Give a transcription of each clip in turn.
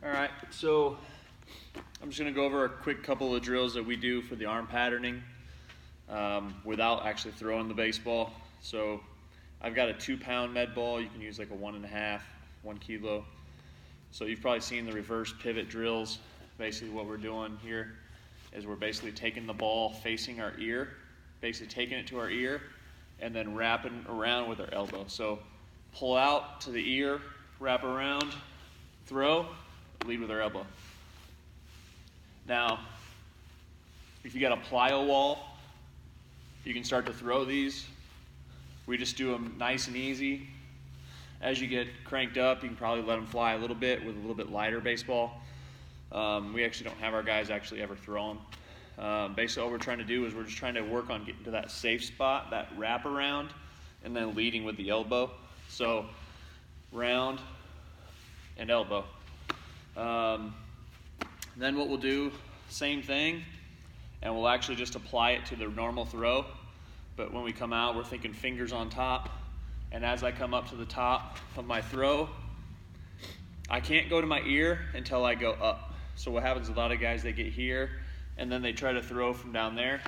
All right, so I'm just gonna go over a quick couple of drills that we do for the arm patterning without actually throwing the baseball. So I've got a 2-pound med ball. You can use like a 1.5, 1 kilo. So you've probably seen the reverse pivot drills. Basically what we're doing here is we're basically taking the ball facing our ear, basically taking it to our ear, and then wrapping around with our elbow. So pull out to the ear, wrap around, throw, lead with our elbow. Now, if you got a plyo wall, you can start to throw these. We just do them nice and easy. As you get cranked up, you can probably let them fly a little bit with a little bit lighter baseball. We actually don't have our guys actually ever throw them. Basically all we're trying to do is we're just trying to work on getting to that safe spot, that wrap around, and then leading with the elbow. So round and elbow. Then what we'll do, same thing, and we'll actually just apply it to the normal throw. But when we come out, we're thinking fingers on top. And as I come up to the top of my throw, I can't go to my ear until I go up. So what happens, a lot of guys, they get here, and then they try to throw from down there.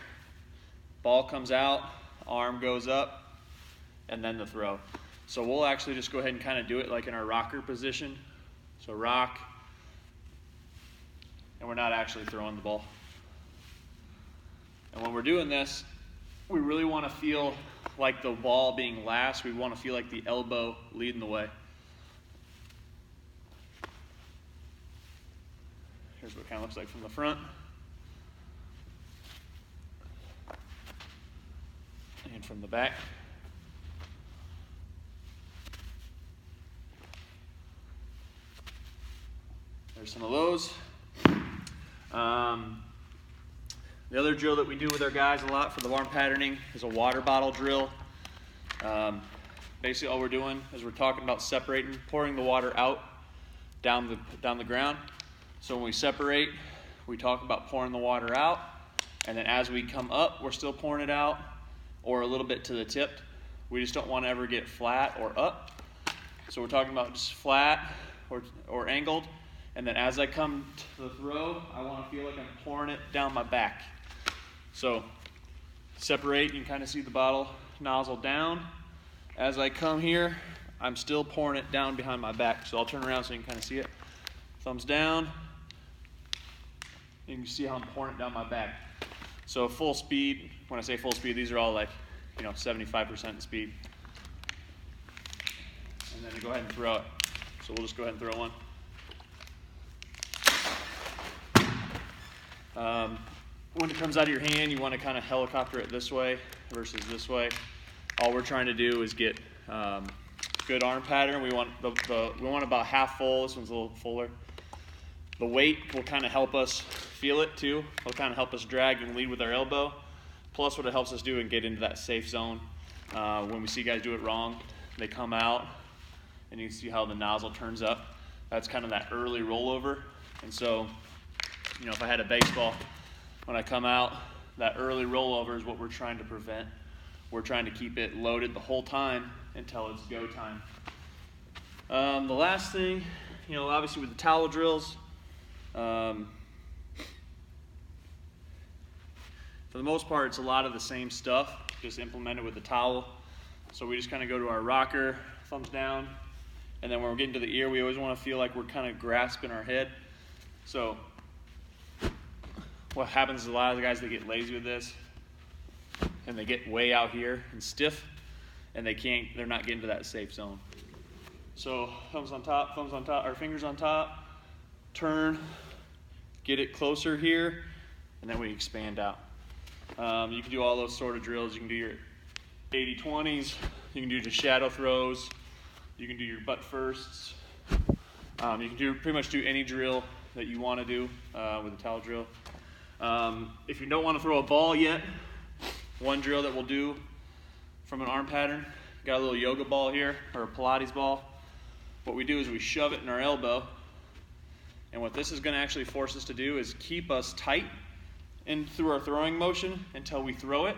Ball comes out, arm goes up, and then the throw. So we'll actually just go ahead and kind of do it like in our rocker position. So rock, and we're not actually throwing the ball. And when we're doing this, we really want to feel like the ball being last. We want to feel like the elbow leading the way. Here's what it kind of looks like from the front. And from the back. There's some of those. The other drill that we do with our guys a lot for the arm patterning is a water bottle drill. Basically all we're doing is we're talking about separating, pouring the water out down the ground. So when we separate, we talk about pouring the water out, and then as we come up, we're still pouring it out, or a little bit to the tip. We just don't want to ever get flat or up. So we're talking about just flat or angled, and then as I come to the throw, I want to feel like I'm pouring it down my back. So separate, you can kind of see the bottle nozzle down. As I come here, I'm still pouring it down behind my back. So I'll turn around so you can kind of see it. Thumbs down. You can see how I'm pouring it down my back. So full speed, when I say full speed, these are all like, 75% speed. And then you go ahead and throw it. So we'll just go ahead and throw one. When it comes out of your hand, you want to kind of helicopter it this way versus this way. All we're trying to do is get good arm pattern. We want we want about half full. This one's a little fuller. The weight will kind of help us feel it too. It'll kind of help us drag and lead with our elbow. Plus what it helps us do and get into that safe zone. When we see guys do it wrong, they come out and you can see how the nozzle turns up. That's kind of that early rollover. And so, if I had a baseball, when I come out, that early rollover is what we're trying to prevent. We're trying to keep it loaded the whole time until it's go time. The last thing, obviously with the towel drills, for the most part, it's a lot of the same stuff, just implemented with the towel. So we just kind of go to our rocker, thumbs down, and then when we're getting to the ear, we always want to feel like we're kind of grasping our head. So what happens is a lot of the guys, they get lazy with this, and they get way out here and stiff, and they're not getting to that safe zone. So thumbs on top, or fingers on top, turn, get it closer here, and then we expand out. You can do all those sort of drills. You can do your 80-20s, you can do just shadow throws, you can do your butt firsts. You can pretty much do any drill that you want to do with a towel drill. If you don't want to throw a ball yet, one drill that we'll do from an arm pattern, got a little yoga ball here, or a Pilates ball. What we do is we shove it in our elbow, and what this is going to actually force us to do is keep us tight in through our throwing motion until we throw it.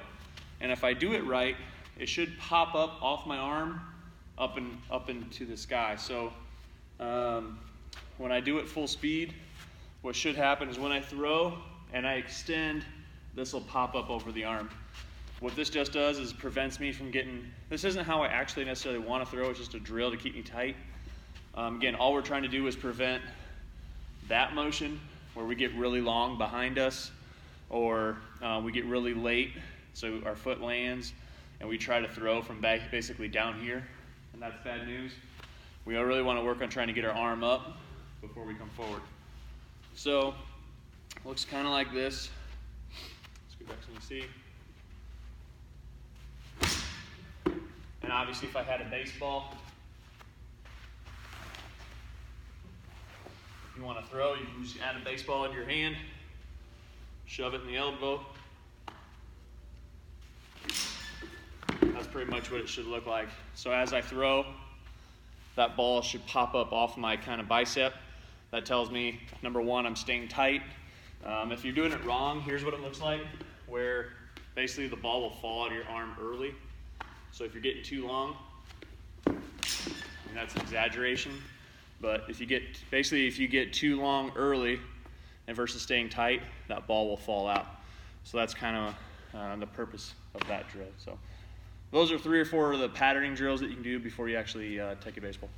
And if I do it right, it should pop up off my arm up into the sky. So when I do it full speed, what should happen is when I throw and I extend, this will pop up over the arm. What this just does is prevents me from getting, this isn't how I actually necessarily want to throw, it's just a drill to keep me tight. Again, all we're trying to do is prevent that motion where we get really long behind us, or we get really late, so our foot lands, and we try to throw from basically down here, and that's bad news. We really want to work on trying to get our arm up before we come forward. So, looks kind of like this. Let's go back so you see. And obviously if I had a baseball, if you want to throw, you can just add a baseball in your hand, shove it in the elbow. That's pretty much what it should look like. So as I throw, that ball should pop up off my kind of bicep. That tells me, number one, I'm staying tight. If you're doing it wrong, here's what it looks like, where basically the ball will fall out of your arm early. So if you're getting too long, and that's an exaggeration, but if you get too long early and versus staying tight, that ball will fall out. So that's kind of the purpose of that drill. So those are 3 or 4 of the patterning drills that you can do before you actually take a baseball.